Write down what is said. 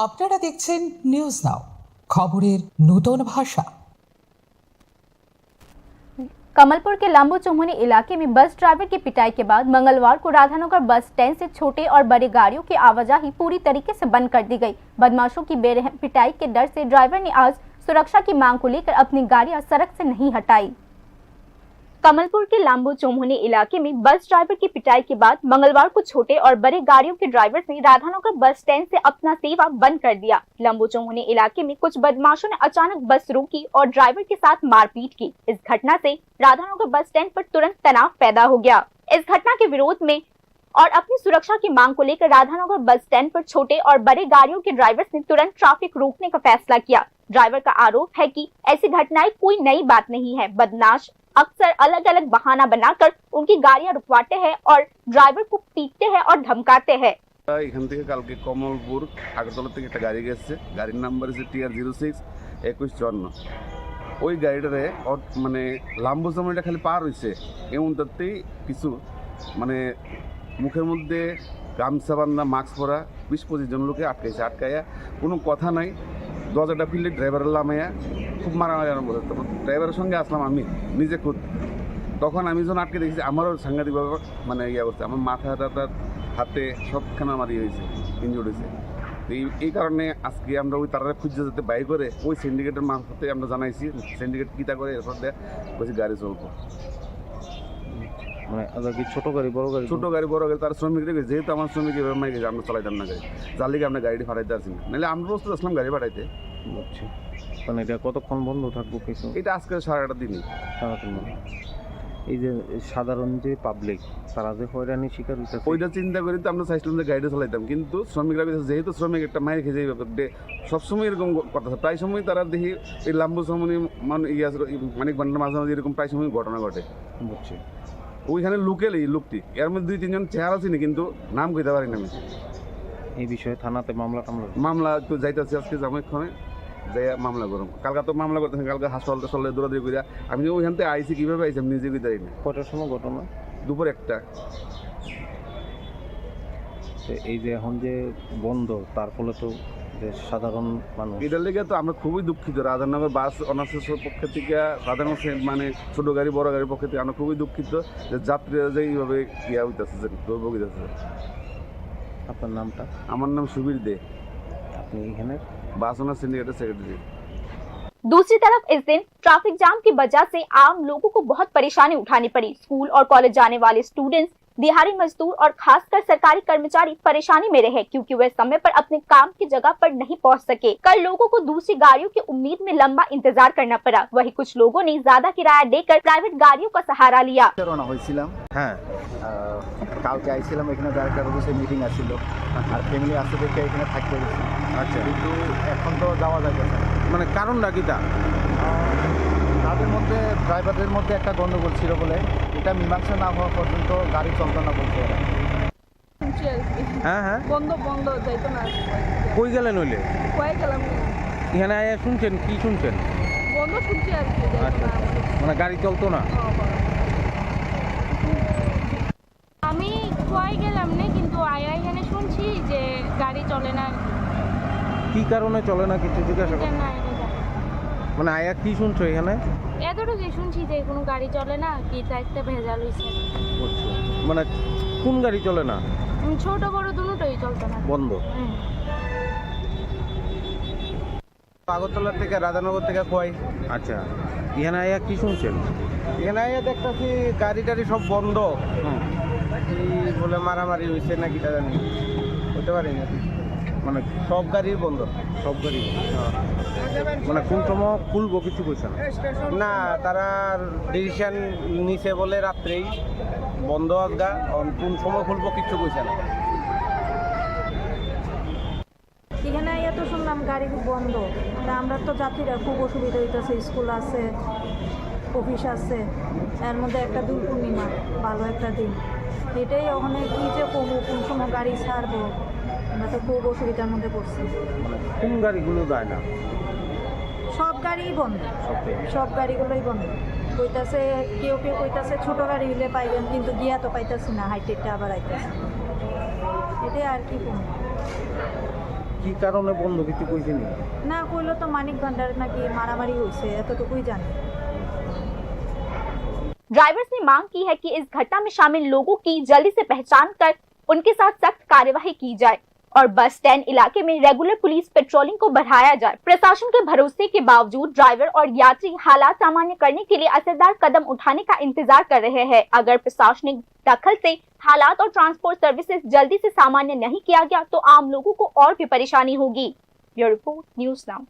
আপনারা দেখছেন news now, খবরের নতুন ভাষা। कमलपुर के लंबू चुमोनी इलाके में बस ड्राइवर की पिटाई के बाद मंगलवार को राधानगर बस स्टैंड से छोटे और बड़ी गाड़ियों की आवाजाही पूरी तरीके से बंद कर दी गई। बदमाशों की बेरहम पिटाई के डर से ड्राइवर ने आज सुरक्षा की मांग को लेकर अपनी गाड़ियां सड़क से नहीं हटाई। कमलपुर के लाम्बू चोमोनी इलाके में बस ड्राइवर की पिटाई के बाद मंगलवार को छोटे और बड़े गाड़ियों के ड्राइवर ने राधानगर बस स्टैंड से अपना सेवा बंद कर दिया। लाम्बू चोमोनी इलाके में कुछ बदमाशों ने अचानक बस रोकी और ड्राइवर के साथ मारपीट की। इस घटना से राधानगर बस स्टैंड पर तुरंत तनाव पैदा हो गया। इस घटना के विरोध में और अपनी सुरक्षा की मांग को लेकर राधानगर बस स्टैंड पर छोटे और बड़े गाड़ियों के ड्राइवर्स ने तुरंत ट्रैफिक रोकने का फैसला किया। ड्राइवर का आरोप है कि ऐसी घटनाएं कोई नई बात नहीं है। बदमाश अक्सर अलग अलग बहाना बनाकर उनकी गाड़ियां रुकवाते हैं और ड्राइवर को पीटते हैं और धमकाते हैं। এখান থেকে কালকে কমলপুর আগরতলা থেকে একটা গাড়ি গেছে, গাড়ির নাম্বার হচ্ছে TR06-2154। ওই গাড়িটারে মানে লাম্বু চমড়িটা খালি পার হয়েছে এমনটাতেই কিছু মানে মুখের মধ্যে গামছা বান্ধা মাস্ক পরা 20-25 জন লোকে আটকাইছে। আটকাইয়া কোনো কথা নাই, দরজাটা খুললে ড্রাইভারের লামাইয়া খুব মারামারি আরম্ভ করতে। ড্রাইভারের সঙ্গে আসলাম আমি নিজে খুদ। তখন আমি যখন আটকে দেখেছি আমারও সাংঘাতিকভাবে মানে ইয়ে করছে, আমার মাথাটা হাতে সবখানে আমার ইয়ে হয়েছে, ইনজুর্ড হয়েছে। এই কারণে আজকে আমরা ওই তারা খুঁজে যেতে বাই করে ওই সিন্ডিকেটের মারফতে আমরা জানাইছি, সিন্ডিকেট কিতা করে এরপর দিয়ে বলছি গাড়ি চলবো। মানে কি ছোট গাড়ি বড় গাড়ি? ছোট গাড়ি বড় গাড়ি তার শ্রমিক রেখে, যেহেতু আমার শ্রমিক এভাবে মাই গেছে আমরা চালাইতাম না গাড়ি, যার লিগে আমরা গাড়িটি ফাটাইতে আসি না, নাহলে আমরা প্রস্তুত আসলাম গাড়ি ফাটাইতে। বুঝছি। মানে এটা কতক্ষণ বন্ধ থাকবো কিছু? এটা আজকে সারাটা দিনই। সারাদিন। এই যে সাধারণ যে পাবলিক তারা যে হয়রানি শিকার হইতেছে ওইটা চিন্তা করি তো আমরা চাইছিলাম যে গাড়িটা চালাইতাম, কিন্তু শ্রমিকরা যেহেতু শ্রমিক একটা মায়ের খেয়ে যাই ব্যাপার সবসময় এরকম কথা, প্রায় সময় তারা দেখি এই লাম্বু চমনি মানিক ভান্ডার মাঝে মাঝে এরকম প্রায় সময় ঘটনা ঘটে। বুঝছি। ওইখানে লুকেল এই লোকটি, এর মধ্যে 2-3 জন চেহারা চিনি কিন্তু নাম কইতে পারি না আমি। এই বিষয়ে থানাতে মামলা তো যাইতেছি আজকে জামাইক্ষণে যাই মামলা করুন। কালকে তো মামলা করতেছেন, কালকে হাসপাতালটা চলে দৌড়াদৌড়ি করিয়া আমি ওইখান থেকে আইসি কীভাবে আইসি আমি নিজে কইতে পারি না। কটার সময় ঘটনা? দুপুর 1টা। এই যে এখন যে বন্ধ তার ফলে তো সাধারণ মানুষ এটার লেগে তো আমরা খুবই দুঃখিত। রাধানগর বাস অনার্সের পক্ষ থেকে, রাধানগর মানে ছোটো গাড়ি বড় গাড়ির পক্ষ থেকে আমরা খুবই দুঃখিত যে যাত্রীরা যে এইভাবে ইয়া হইতেছে, যে ভোগিতেছে। আপনার নামটা? আমার নাম সুবীর দে। আপনি এখানে বাস অনার্স সিন্ডিকেটের সেক্রেটারি। दूसरी तरफ इस दिन ट्रैफिक जाम की वजह से आम लोगों को बहुत परेशानी उठानी पड़ी। स्कूल और कॉलेज जाने वाले स्टूडेंट्स, दिहाड़ी मजदूर और खासकर सरकारी कर्मचारी परेशानी में रहे क्योंकि वे समय पर अपने काम की जगह पर नहीं पहुंच सके। कल लोगों को दूसरी गाड़ियों की उम्मीद में लंबा इंतजार करना पड़ा। वहीं कुछ लोगों ने ज्यादा किराया देकर प्राइवेट गाड़ियों का सहारा लिया। হ্যাঁ, কালকে আইছিলাম, এখানে ডাইরেক্টর অফিসে মিটিং আসছিল আর ফ্যামিলি আসতে দেখে এখানে থাকতে গেছি। আচ্ছা, কিন্তু এখন তো যাওয়া যাবে না। মানে কারণটা কি? তাদের মধ্যে ড্রাইভারদের মধ্যে একটা গন্ডগোল ছিল বলে এটা মীমাংসা না হওয়া পর্যন্ত গাড়ি চলতো না বলতে। হ্যাঁ হ্যাঁ, বন্ধ যাইতো না। কই গেলেন হইলে? কয়ে গেলাম এখানে আয়া শুনছেন কি শুনছেন? বন্ধ শুনছি আর কি। আচ্ছা, মানে গাড়ি চলতো না। আমি কয়ে গেলাম না, কিন্তু আয়া এখানে শুনছি যে গাড়ি চলে না। কি কারণে চলে না কিছু জিজ্ঞাসা করুন। মানে আয়া কি শুনছো এখানে? এতটুকু শুনছি যে কোনো গাড়ি চলে না, কি একটা ভেজাল হয়েছে। মানে কোন গাড়ি চলে না? ছোট বড় দুটোই চলতো না, বন্ধ। আগরতলা থেকে রাধানগর থেকে কয়। আচ্ছা, এখানে আয়া কি শুনছেন? এখানে আইয়া দেখতেছি গাড়ি টাড়ি সব বন্ধ, কি বলে মারামারি হয়েছে নাকি তা জানি, হতে পারি না। মানে সব গাড়ি বন্ধ, সব গাড়ি মানে কোন সময় খুলবো কিছু কইছে না। তারা ডিসিশন নিছে বলে রাত্রেই বন্ধ আজগা, কোন সময় খুলবো কিছু কইছে না। এখানে এত শুনলাম গাড়ি বন্ধ, আমরা তো যাত্রীরা খুব অসুবিধা হইতেছে। স্কুল আছে, অফিস আছে, এর মধ্যে একটা দূর পূর্ণিমা, ভালো একটা দিন। এটাই ওখানে কি যে কমু, কোন সময় গাড়ি ছাড়বো, আমরা তো খুব অসুবিধার মধ্যে পড়ছি। কোন গাড়িগুলো যায় না? সব গাড়িই বন্ধ, সব গাড়িগুলোই বন্ধ। কইতাছে কেউ কইতাছে ছোটো গাড়ি হইলে পাইবেন, কিন্তু গিয়া তো পাইতেছি না, হাইটেকটা আবার আইতেছে। এটাই আর কি কমু। কি কারণে বন্ধ কিছু কইছে নি? না কইলো তো মানিক ভান্ডার নাকি মারামারি হয়েছে, এতটুকুই জানি। ड्राइवर्स ने मांग की है कि इस घटना में शामिल लोगों की जल्दी से पहचान कर उनके साथ सख्त कार्यवाही की जाए और बस स्टैंड इलाके में रेगुलर पुलिस पेट्रोलिंग को बढ़ाया जाए। प्रशासन के भरोसे के बावजूद ड्राइवर और यात्री हालात सामान्य करने के लिए असरदार कदम उठाने का इंतजार कर रहे हैं। अगर प्रशासनिक दखल से हालात और ट्रांसपोर्ट सर्विसेज जल्दी से सामान्य नहीं किया गया तो आम लोगों को और भी परेशानी होगी। Bureau report, news now.